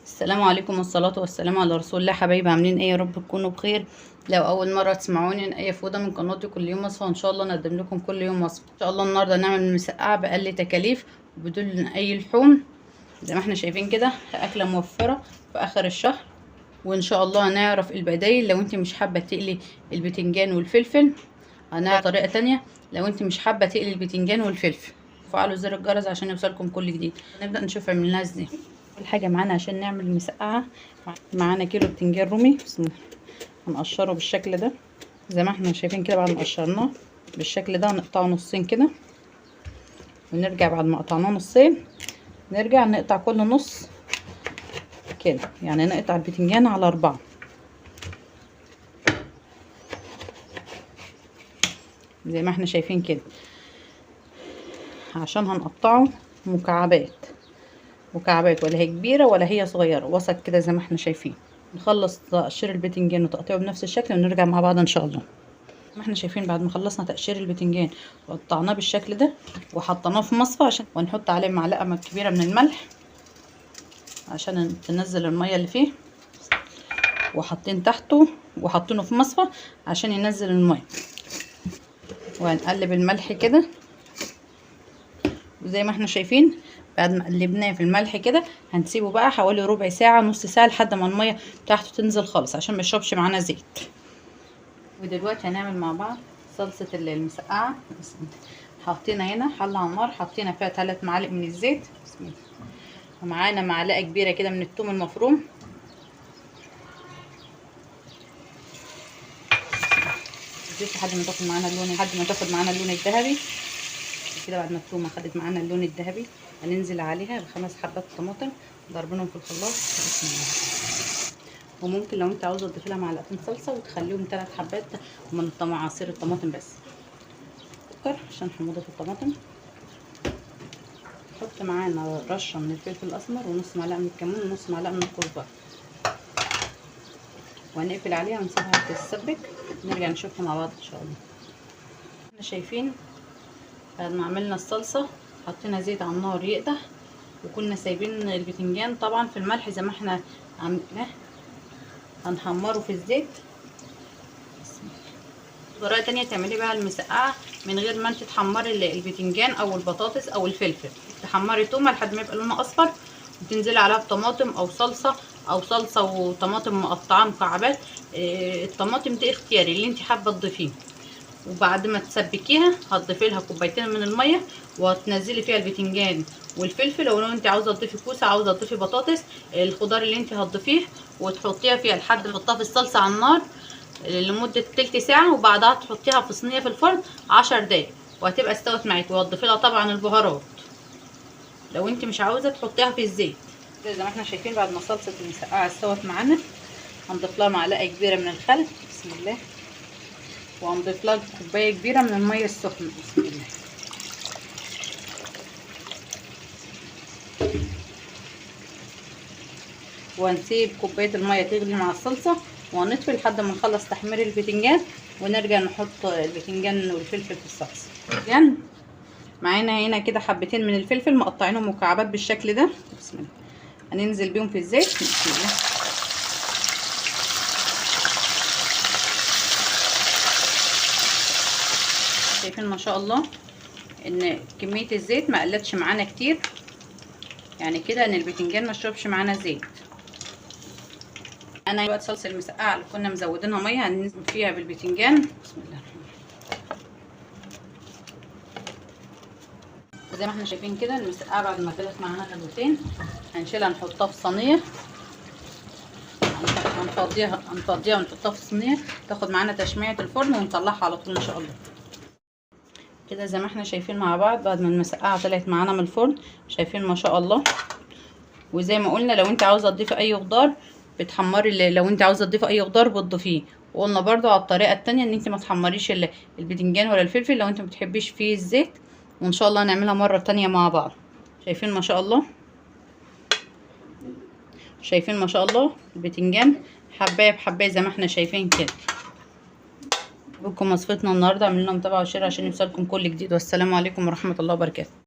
السلام عليكم والصلاة والسلام على رسول الله. حبايبي عاملين ايه؟ يا رب تكونوا بخير. لو اول مرة تسمعوني انا ايه فودة من قناتي كل يوم وصفة، ان شاء الله نقدم لكم كل يوم وصفة. ان شاء الله النهاردة نعمل مسقعة بأقل تكاليف وبدون اي لحوم، زي ما احنا شايفين كده، اكلة موفرة في اخر الشهر. وان شاء الله هنعرف البدايل لو انت مش حابة تقلي البتنجان والفلفل. هنعرف طريقة تانية لو انت مش حابة تقلي البتنجان والفلفل. فعلوا زر الجرس عشان يوصلكم كل جديد. نبدأ نشوف عملناها ازاي. اول حاجه معانا عشان نعمل المسقعه معانا كيلو بتنجان رومي. بسم الله. هنقشره بالشكل ده زي ما احنا شايفين كده. بعد ما قشرناه بالشكل ده هنقطعه نصين كده، ونرجع بعد ما قطعناه نصين نرجع نقطع كل نص كده، يعني نقطع البتنجان على 4 زي ما احنا شايفين كده، عشان هنقطعه مكعبات ولا هي كبيرة ولا هي صغيرة، وسط كده زي ما احنا شايفين. نخلص تقشير البتنجان وتقطيعه بنفس الشكل ونرجع مع بعض ان شاء الله. ما احنا شايفين بعد ما خلصنا تقشير البتنجان وقطعناه بالشكل ده وحطيناه في مصفى عشان ونحط عليه معلقة كبيرة من الملح عشان تنزل المية اللي فيه، وحاطين تحته وحاطينه في مصفى عشان ينزل المية. وهنقلب الملح كده وزي ما احنا شايفين بعد ما قلبناه في الملح كده هنسيبه بقى حوالي ربع ساعة نص ساعة لحد ما المية بتاعته تنزل خالص عشان ما يشربش معانا زيت. ودلوقتي هنعمل مع بعض صلصة المسقعة. حطينا هنا حلة على النار، حطينا فيها 3 معالق من الزيت. بسم الله. ومعانا معلقة كبيرة كده من الثوم المفروم. الزيت لحد ما تاخد معانا اللون الذهبي كده. بعد ما الثومه خدت معانا اللون الذهبي هننزل عليها ب5 حبات طماطم ضربناهم في الخلاط. بسم الله. وممكن لو انت عاوزه تضيفي لها معلقتين صلصه وتخليهم 3 حبات من عصير الطماطم بس. سكر عشان حموضه الطماطم. نحط معانا رشه من الفلفل الاسمر ونص معلقه من الكمون ونص معلقه من الكزبره، وهنقفل عليها ونسيبها تتسبك. نرجع نشوفها مع بعض ان شاء الله. احنا شايفين بعد ما عملنا الصلصه حطينا زيت على النار يقدح، وكنا سايبين البتنجان طبعا في الملح زي ما احنا عملناه هنحمره في الزيت. طريقه تانية تعملي بقى المسقعه من غير ما انت تحمري البتنجان او البطاطس او الفلفل. تحمري تومه لحد ما يبقى لونها اصفر وتنزلي عليها بطماطم او صلصه وطماطم مقطعه مكعبات. الطماطم دي اختياري اللي انت حابه تضيفيه. وبعد ما تسبكيها هتضيفي لها كوبايتين من الميه وتنزلي فيها البتنجان والفلفل. ولو انت عاوزه تضيفي كوسه عاوزه تضيفي بطاطس، الخضار اللي انت هتضيفيه، وتحطيها فيها لحد ما تحطها في الصلصه على النار لمده تلت ساعه، وبعدها تحطيها في صينيه في الفرن 10 دقايق وهتبقى استوت معاكي. وهتضيفي لها طبعا البهارات لو انت مش عاوزه تحطيها في الزيت. زي ما احنا شايفين بعد ما صلصه المسقعه استوت معانا هنضيف لها معلقه كبيره من الخل. بسم الله. وهنضيف لها كوبايه كبيره من الميه السخنه. بسم الله. وهنسيب كوبايه الميه تغلي مع الصلصه وهنطفي لحد ما نخلص تحمير البتنجان، ونرجع نحط البتنجان والفلفل في الصلصه. يعني معانا هنا كده حبتين من الفلفل مقطعينهم مكعبات بالشكل ده. بسم الله. هننزل بيهم في الزيت. بسم الله. شايفين ما شاء الله ان كميه الزيت ما قلتش معانا كتير، يعني كده ان البتنجان ما شربش معانا زيت. انا دلوقتي صلصه المسقعه اللي كنا مزودينها ميه هننزل فيها بالبتنجان. بسم الله. زي ما احنا شايفين كده المسقعه بعد ما غلت معانا غلوتين هنشيلها نحطها في صينيه. هنفضيها ونحطها في الصينيه تاخد معانا تشميعه الفرن ونطلعها على طول ان شاء الله. كده زي ما احنا شايفين مع بعض بعد ما المسقعه طلعت معانا من الفرن، شايفين ما شاء الله. وزي ما قلنا لو انت عاوزه تضيفي اي خضار بتحمري، لو انت عاوزه تضيفي اي خضار بتضيفيه. وقلنا برضو على الطريقه التانية ان انت ما تحمريش البتنجان ولا الفلفل لو انت ما بتحبيش فيه الزيت. وان شاء الله هنعملها مره تانية مع بعض. شايفين ما شاء الله. شايفين ما شاء الله البتنجان حبايه بحبايه زي ما احنا شايفين كده. بكم وصفتنا النهارده، اعملوا لنا متابعه وشير عشان يوصلكم كل جديد. والسلام عليكم ورحمه الله وبركاته.